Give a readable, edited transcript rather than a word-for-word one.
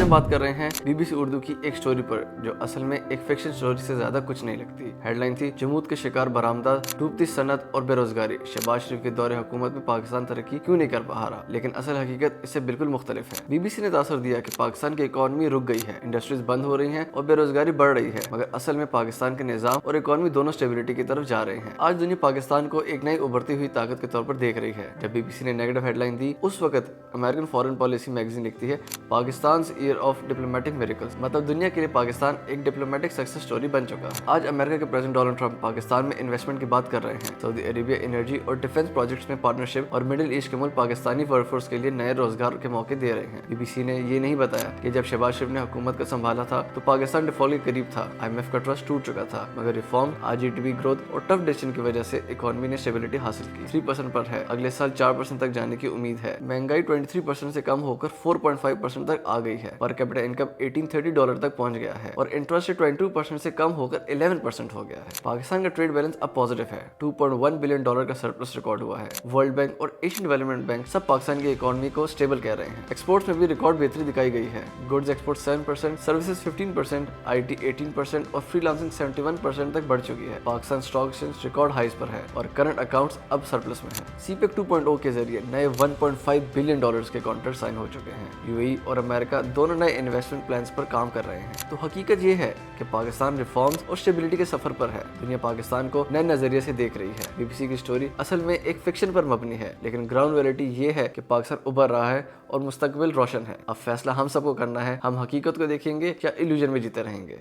हम बात कर रहे हैं बीबीसी उर्दू की एक स्टोरी पर जो असल में एक फिक्शन स्टोरी से ज्यादा कुछ नहीं लगती। हेडलाइन थी जमूत के शिकार बरामदा, डूबती सनत और बेरोजगारी, शहबाज शरीफ के दौरे हुकूमत में पाकिस्तान तरक्की क्यों नहीं कर पा रहा। लेकिन असल हकीकत इससे बिल्कुल मुख्तलिफ है। बीबीसी ने तासर दिया कि पाकिस्तान की इकॉनमी रुक गई है, इंडस्ट्रीज बंद हो रही हैं और बेरोजगारी बढ़ रही है, मगर असल में पाकिस्तान के निजाम और इकॉनमी दोनों स्टेबिलिटी की तरफ जा रहे हैं। आज दुनिया पाकिस्तान को एक नई उभरती हुई ताकत के तौर पर देख रही है। जब बीबीसी ने नेगेटिव हेडलाइन दी, उस वक्त अमेरिकन फॉरेन पॉलिसी मैगजीन लिखती है Pakistan year of diplomatic miracles, मतलब दुनिया के लिए पाकिस्तान एक डिप्लोमेटिक सक्सेस स्टोरी बन चुका है। आज अमेरिका के प्रेसिडेंट डोनाल्ड ट्रंप पाकिस्तान में इन्वेस्टमेंट की बात कर रहे हैं। सऊदी अरेबिया एनर्जी और डिफेंस प्रोजेक्ट्स में पार्टनरशिप और मिडिल ईस्ट के मुल्क पाकिस्तानी वर्कफोर्स के लिए नए रोजगार के मौके दे रहे हैं। बीबीसी ने ये नहीं बताया कि जब शहबाज शरीफ ने हुकूमत को संभाला था तो पाकिस्तान डिफॉल्ट के करीब था, IMF का ट्रस्ट टूट चुका था, मगर रिफॉर्म, GDP ग्रोथ और टफ डिसीजन की वजह से इकोनॉमी ने स्टेबिलिटी हासिल की। 3% पर है, अगले साल 4% तक जाने की उम्मीद है। महंगाई 23% से कम होकर 4.5% तक आ गई है। पर कैपिटा इनकम $1830 तक पहुंच गया है और इंटरेस्ट रेट 22% से कम होकर 11% हो गया है। पाकिस्तान का ट्रेड बैलेंस अब पॉजिटिव है, $2.1 बिलियन का सरप्लस रिकॉर्ड हुआ है। वर्ल्ड बैंक और एशियन डेवलपमेंट बैंक सब पाकिस्तान की इकोनॉमी को स्टेबल कह रहे हैं। एक्सपोर्ट्स में भी रिकॉर्ड बेहतरी दिखाई गई है। गुड्स एक्सपोर्ट 7%, सर्विसेज 15%, IT 18% और फ्रीलांसिंग 71% तक बढ़ चुकी है। पाकिस्तान स्टॉक एक्सचेंज रिकॉर्ड हाइस पर है और करंट अकाउंट्स अब सरप्लस में है। CPEC 2.0 के जरिए नए $1.5 बिलियन के कॉन्ट्रैक्ट साइन हो चुके हैं। UAE और अमेरिका दोनों नए इन्वेस्टमेंट प्लान्स पर काम कर रहे हैं। तो हकीकत ये है कि पाकिस्तान रिफॉर्म्स और स्टेबिलिटी के सफर पर है। दुनिया पाकिस्तान को नए नजरिए से देख रही है। बीबीसी की स्टोरी असल में एक फिक्शन पर मबनी है, लेकिन ग्राउंड रियलिटी ये है कि पाकिस्तान उभर रहा है और मुस्तकबिल रोशन है। अब फैसला हम सबको करना है, हम हकीकत को देखेंगे या इल्यूजन में जीते रहेंगे।